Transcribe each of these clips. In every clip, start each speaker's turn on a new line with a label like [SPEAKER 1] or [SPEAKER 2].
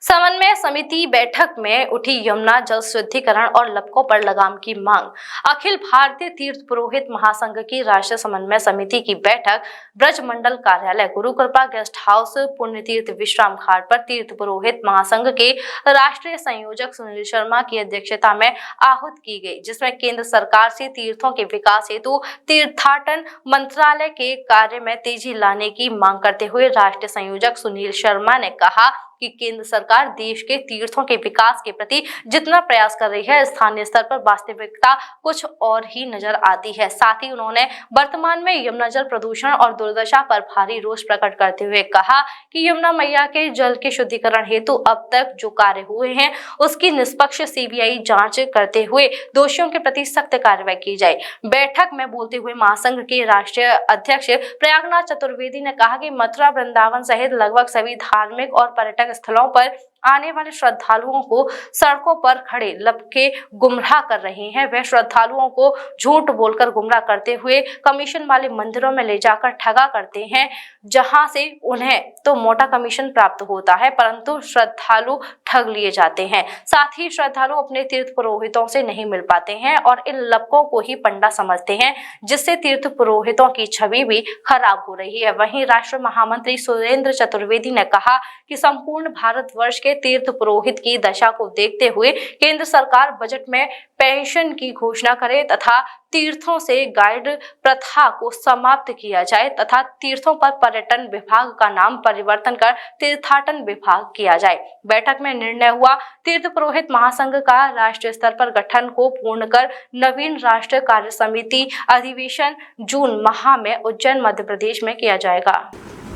[SPEAKER 1] समन्वय समिति बैठक में उठी यमुना जल शुद्धिकरण और लपकों पर लगाम की मांग। अखिल भारतीय तीर्थ पुरोहित महासंघ की राष्ट्रीय समन्वय समिति की बैठक ब्रज मंडल कार्यालय गुरु कृपा गेस्ट हाउस पुण्यतीर्थ विश्राम घाट पर तीर्थ पुरोहित महासंघ के राष्ट्रीय संयोजक सुनील शर्मा की अध्यक्षता में आहूत की गई, जिसमें केंद्र सरकार से तीर्थों के विकास हेतु तीर्थाटन मंत्रालय के कार्य में तेजी लाने की मांग करते हुए राष्ट्रीय संयोजक सुनील शर्मा ने कहा कि केंद्र सरकार देश के तीर्थों के विकास के प्रति जितना प्रयास कर रही है, स्थानीय स्तर पर वास्तविकता कुछ और ही नजर आती है। साथ ही उन्होंने वर्तमान में यमुना जल प्रदूषण और दुर्दशा पर भारी रोष प्रकट करते हुए कहा कि यमुना मैया के जल के शुद्धिकरण हेतु अब तक जो कार्य हुए हैं उसकी निष्पक्ष सीबीआई जांच करते हुए दोषियों के प्रति सख्त कार्रवाई की जाए। बैठक में बोलते हुए महासंघ के राष्ट्रीय अध्यक्ष प्रयागनाथ चतुर्वेदी ने कहा कि मथुरा, वृंदावन सहित लगभग सभी धार्मिक और पर्यटक स्थलों पर आने वाले श्रद्धालुओं को सड़कों पर खड़े लपके गुमराह कर रहे हैं। वे श्रद्धालुओं को झूठ बोलकर गुमराह करते हुए कमीशन वाले मंदिरों में ले जाकर ठगा करते हैं, जहां से उन्हें तो मोटा कमीशन प्राप्त होता है, परंतु श्रद्धालु ठग लिए जाते हैं। साथ ही श्रद्धालु अपने तीर्थ पुरोहितों से नहीं मिल पाते हैं और इन लपकों को ही पंडा समझते हैं, जिससे तीर्थ पुरोहितों की छवि भी खराब हो रही है। वहीं राष्ट्रीय महामंत्री सुरेंद्र चतुर्वेदी ने कहा कि संपूर्ण भारतवर्ष के तीर्थ पुरोहित की दशा को देखते हुए केंद्र सरकार बजट में पेंशन की घोषणा करे तथा तीर्थों से गाइड प्रथा को समाप्त किया जाए तथा तीर्थों पर पर्यटन विभाग का नाम परिवर्तन कर तीर्थाटन विभाग किया जाए। बैठक में निर्णय हुआ तीर्थ पुरोहित महासंघ का राष्ट्रीय स्तर पर गठन को पूर्ण कर नवीन राष्ट्रीय कार्य समिति अधिवेशन जून माह में उज्जैन मध्य प्रदेश में किया जाएगा।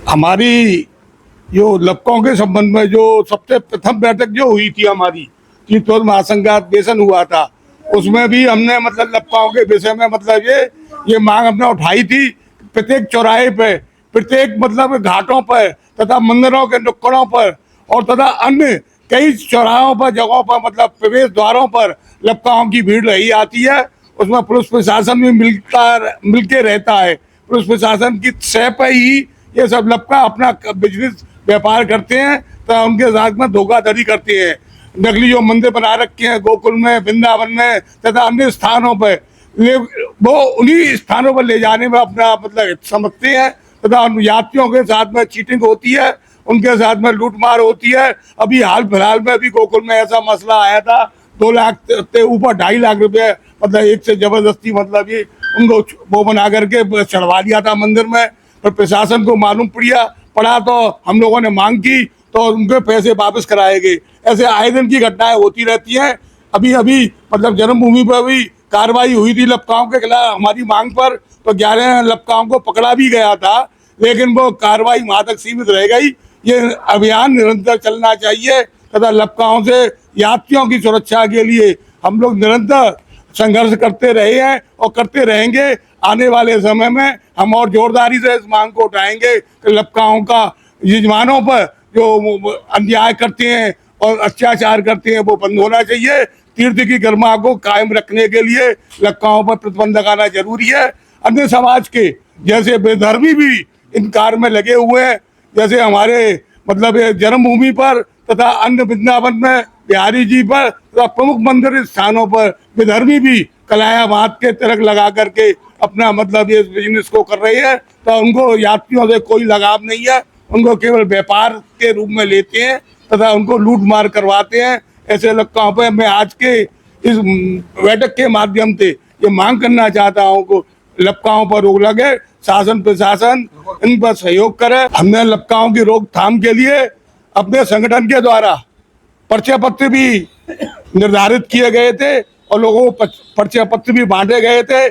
[SPEAKER 2] हमारी जो लपकों के संबंध में जो सबसे प्रथम बैठक जो हुई थी हमारी तीर्थ महासंघ का अधिवेशन हुआ था, उसमें भी हमने मतलब लपकों के विषय में मतलब ये मांग हमने उठाई थी। प्रत्येक चौराहे पे, प्रत्येक मतलब घाटों पर तथा मंदिरों के नुक्कड़ों पर और तथा अन्य कई चौराहों पर, जगहों पर मतलब प्रवेश द्वारों पर लपकों की भीड़ रही आती है। उसमें पुलिस प्रशासन भी मिलके रहता है। पुलिस प्रशासन की सह पर ही ये सब लपका अपना बिजनेस व्यापार करते हैं, तो उनके साथ में धोखाधड़ी करते हैं। नकली जो मंदिर बना रखे हैं गोकुल में, वृंदावन में तथा अन्य स्थानों पर, वो उन्हीं स्थानों पर ले जाने में अपना मतलब समझते हैं तथा यात्रियों के साथ में चीटिंग होती है, उनके साथ में लूटमार होती है। अभी हाल फिलहाल में अभी गोकुल में ऐसा मसला आया था, 2 लाख के ऊपर 2.5 लाख रुपए मतलब एक से जबरदस्ती मतलब ये उनको वो बना करके चढ़वा दिया था मंदिर में। पर प्रशासन को मालूम पड़ा तो हम लोगों ने मांग की तो उनके पैसे वापस कराए गए। ऐसे आए दिन की घटनाएं होती रहती हैं। अभी मतलब जन्मभूमि पर भी कार्रवाई हुई थी लपकाओं के खिलाफ हमारी मांग पर, तो 11 लपकाओं को पकड़ा भी गया था, लेकिन वो कार्रवाई वहाँ तक सीमित रह गई। ये अभियान निरंतर चलना चाहिए तथा लपकाओं से यात्रियों की सुरक्षा के लिए हम लोग निरंतर संघर्ष करते रहे हैं और करते रहेंगे। आने वाले समय में हम और जोरदारी से इस मांग को उठाएंगे कि लपकाओं का यजमानों पर जो अन्याय करते हैं और अत्याचार करते हैं वो बंद होना चाहिए। तीर्थ की गरिमा को कायम रखने के लिए लपकाओं पर प्रतिबंध लगाना जरूरी है। अन्य समाज के जैसे बेधर्मी भी इन कार्य में लगे हुए हैं, जैसे हमारे मतलब जन्मभूमि पर तथा अन्य वृंदावन में बिहारी जी पर तथा प्रमुख मंदिर स्थानों पर विधर्मी भी कलाया बात के तिलक लगा करके अपना मतलब ये बिजनेस को कर रहे हैं। तो उनको यात्रियों से कोई लगाव नहीं है, उनको केवल व्यापार के रूप में लेते हैं तथा उनको लूट मार करवाते हैं। ऐसे लपकाओं पर मैं आज के इस बैठक के माध्यम से ये मांग करना चाहता हूँ को लपकाओं पर रोक लगे, शासन प्रशासन इन पर सहयोग करे। हमने लपकाओं की रोकथाम के लिए अपने संगठन के द्वारा पर्चे पत्र भी निर्धारित किए गए थे और लोगों को पर्चे पत्र भी बांटे गए थे,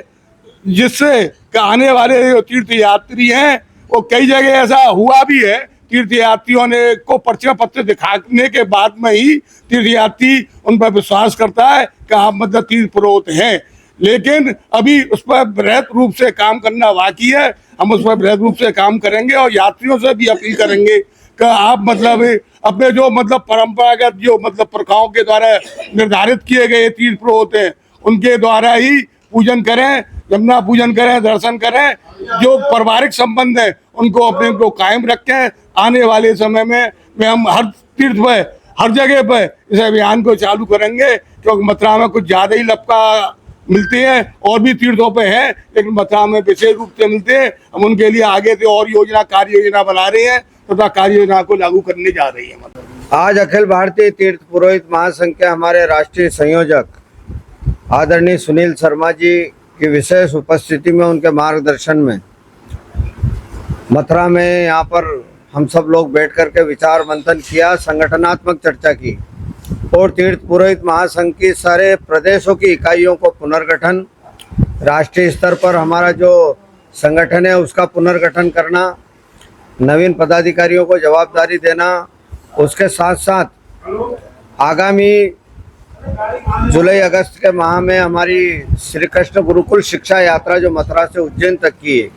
[SPEAKER 2] जिससे आने वाले जो तीर्थ यात्री हैं वो कई जगह ऐसा हुआ भी है, तीर्थ यात्रियों ने को पर्चे पत्र दिखाने के बाद में ही तीर्थ यात्री उन पर विश्वास करता है कि आप मतलब तीर्थ पुरोहित हैं। लेकिन अभी उस पर बृहद रूप से काम करना बाकी है। हम उस पर बृहद रूप से काम करेंगे और यात्रियों से भी अपील करेंगे कि आप मतलब अपने जो मतलब परंपरागत जो मतलब प्रथाओं के द्वारा निर्धारित किए गए तीर्थ पुरोहित हैं उनके द्वारा ही पूजन करें, यमुना पूजन करें, दर्शन करें। जो पारिवारिक संबंध है उनको अपने को कायम रखें। आने वाले समय में हम हर तीर्थ पर हर जगह पर इस अभियान को चालू करेंगे, क्योंकि मथुरा में कुछ ज्यादा ही लपका मिलते हैं, और भी तीर्थों पे हैं, लेकिन मथुरा में विशेष रूप से मिलते हैं। हम उनके लिए आगे से और कार्य योजना बना रहे हैं तथा कार्य योजना को लागू करने जा रही है।
[SPEAKER 3] आज अखिल भारतीय तीर्थ पुरोहित महासंघ के हमारे राष्ट्रीय संयोजक आदरणीय सुनील शर्मा जी की विशेष उपस्थिति में, उनके मार्गदर्शन में मथुरा में यहाँ पर हम सब लोग बैठ कर के विचार मंथन किया, संगठनात्मक चर्चा की और तीर्थ पुरोहित महासंघ की सारे प्रदेशों की इकाइयों को पुनर्गठन, राष्ट्रीय स्तर पर हमारा जो संगठन है उसका पुनर्गठन करना, नवीन पदाधिकारियों को जवाबदारी देना, उसके साथ साथ आगामी जुलाई अगस्त के माह में हमारी श्री कृष्ण गुरुकुल शिक्षा यात्रा जो मथुरा से उज्जैन तक की है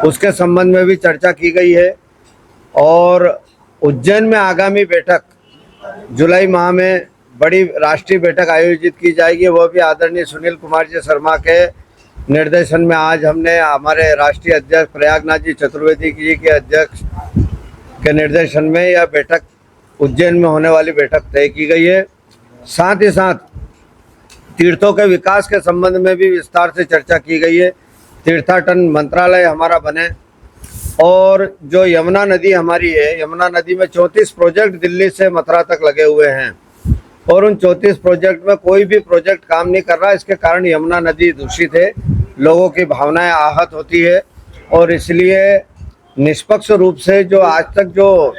[SPEAKER 3] उसके संबंध में भी चर्चा की गई है। और उज्जैन में आगामी बैठक जुलाई माह में बड़ी राष्ट्रीय बैठक आयोजित की जाएगी, वह भी आदरणीय सुनील कुमार जी शर्मा के निर्देशन में आज हमने हमारे राष्ट्रीय अध्यक्ष प्रयागनाथ जी चतुर्वेदी जी के अध्यक्ष के निर्देशन में यह बैठक उज्जैन में होने वाली बैठक तय की गई है। साथ ही साथ तीर्थों के विकास के संबंध में भी विस्तार से चर्चा की गई है। तीर्थाटन मंत्रालय हमारा बने और जो यमुना नदी हमारी है, यमुना नदी में 34 प्रोजेक्ट दिल्ली से मथुरा तक लगे हुए हैं और उन 34 प्रोजेक्ट में कोई भी प्रोजेक्ट काम नहीं कर रहा। इसके कारण यमुना नदी दूषित है, लोगों की भावनाएं आहत होती है और इसलिए निष्पक्ष रूप से जो आज तक जो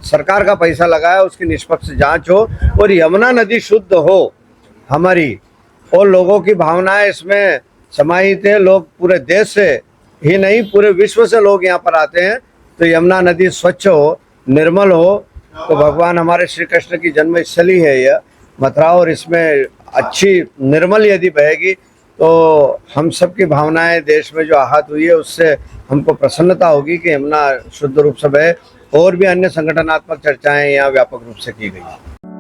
[SPEAKER 3] सरकार का पैसा लगा है उसकी निष्पक्ष जांच हो और यमुना नदी शुद्ध हो हमारी, और लोगों की भावनाएं इसमें समाहित है। लोग पूरे देश से ही नहीं पूरे विश्व से लोग यहाँ पर आते हैं, तो यमुना नदी स्वच्छ हो, निर्मल हो, तो भगवान हमारे श्री कृष्ण की जन्मस्थली है यह मथुरा, और इसमें अच्छी निर्मल यदि बहेगी तो हम सब की भावनाएं देश में जो आहत हुई है उससे हमको प्रसन्नता होगी कि यमुना शुद्ध रूप से बहे। और भी अन्य संगठनात्मक चर्चाएं यहाँ व्यापक रूप से की गई।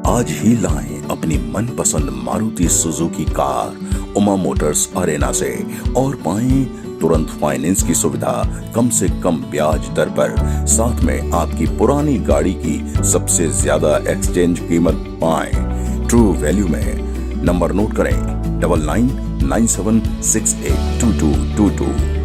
[SPEAKER 4] आज ही लाएं अपनी मनपसंद Maruti Suzuki car Uma Motors Arena से और पाएं तुरंत फाइनेंस की सुविधा कम से कम ब्याज दर पर, साथ में आपकी पुरानी गाड़ी की सबसे ज्यादा एक्सचेंज कीमत पाएं ट्रू वैल्यू में। नंबर नोट करें 9997682222।